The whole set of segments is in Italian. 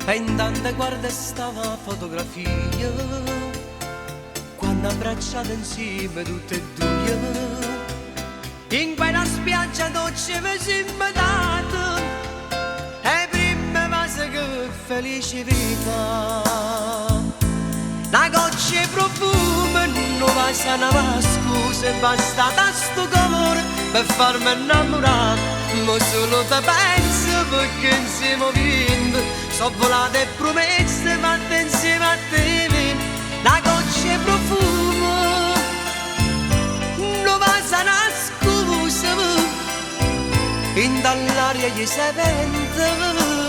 E intanto guarda stava fotografia, quando abbracciate insieme tutte e due, in quella spiaggia dolce mi siamo dati, e prima vase che felice vita. La goccia e profumo non va sana ma scusa, è bastata sto cuore per farmi innamorare, ma solo te penso perché insieme vinto, so volate e promesse fatte insieme a te. La goccia e profumo non va sana scusa, in dall'aria gli si vente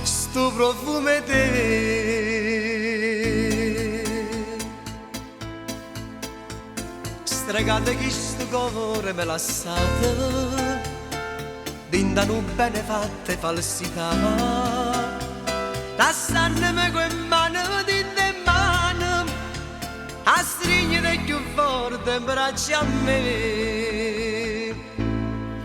sto profumo è te. Stregate chi sto cuore me lasciate, dindano bene fatte falsità, lasciandomi quel mano dinte in mano, a stringere più forte in braccia a me.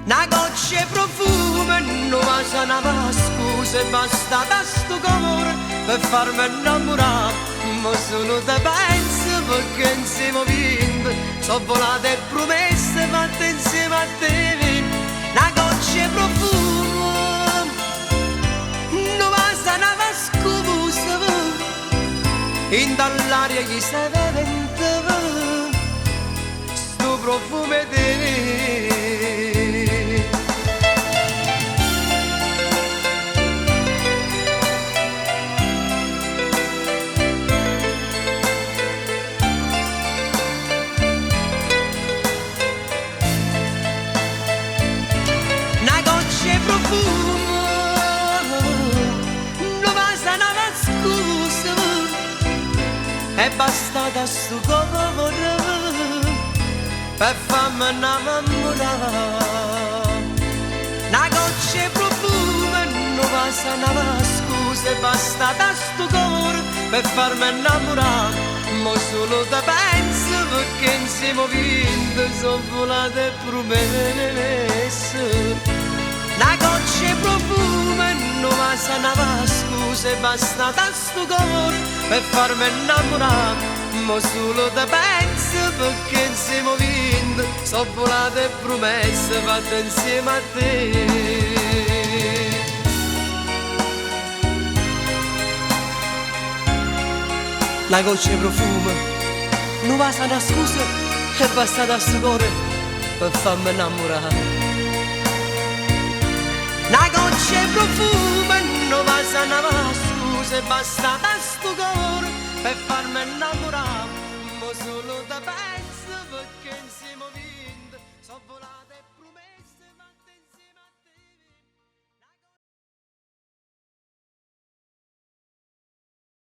Una goccia e profumo non va sana ma scusa, è bastata sto cuore per farmi innamorare, ma solo te penso perché insieme vinto, so volate e promesse fatte insieme a te. Una goccia e profumo non va sana ma scusa, in dall'aria gli si vente sto profumo è te. È bastata sto cuore per farmi innamorare. Una goccia e profumo non va sana ma scusa, è bastata sto cuore per farmi innamorare, ma solo te penso perché insieme vinto, so volate e promesse. Una goccia e profumo non va sana ma scusa, è bastata sto cuore per farmi innamorare, ma solo te penso perché insieme vinto, so volate e promesse fatte insieme a te. La goccia e profumo non va sana scusa, è bastata sto cuore per farmi innamorare. La goccia e profumo non va sana ma scusa, è bastata sto cuore per farmi innamorare, ma solo te penso perché insieme vinto, so volate.